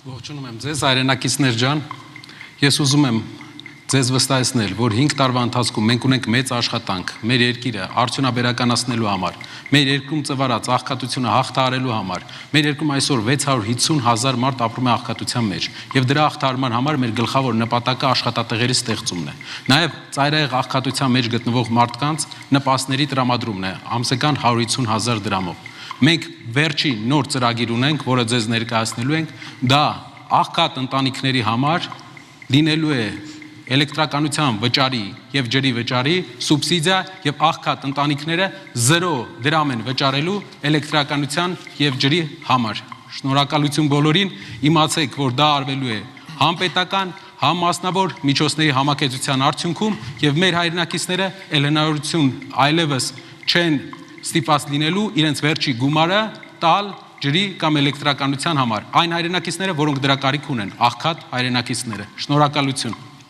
Ողջունում եմ ձեզ, հայրենակիցներ ջան, ես ուզում եմ ձեզ վստահեցնել, որ 5 տարվա ընթացքում մենք ունենք մեծ աշխատանք մեր երկիրը արդյունաբերականացնելու համար, մեր երկրում ծվարած աղքատությունը հաղթահարելու համար, մեր երկրում այսօր 650,000 մարդ ապրում է աղքատության մեջ, եւ դրա հաղթահարման համար մեր գլխավոր նպատակը աշխատատեղերի ստեղծումն է։ Նաեւ ծայրահեղ աղքատության մեջ գտնվող մարդկանց նպաստների տրամադրումն է ամսական 150,000 դրամով։ Մենք վերջի նոր ծրագիր ունենք, որը ձեզ ներկայացնելու ենք, դա աղքատ ընտանիքների համար լինելու է էլեկտրականության վճարի եւ ջրի վճարի սուբսիդիա եւ աղքատ ընտանիքները 0 դրամ են վճարելու էլեկտրականության եւ ջրի համար։ Շնորհակալություն բոլորին, իմացեք, որ դա արվելու է համ պետական, համ մասնավոր միջոցների համակեցության արդյունքում եւ մեր հայրենակիցները հնարավորություն այլևս չեն ստիպված լինելու իրենց վերջի գումարը տալ ջրի կամ էլեկտրականության համար։ Այն հայրենակիցները, որոնք դրա կարիք ունեն, աղքատ հայրենակիցները։ Շնորհակալություն։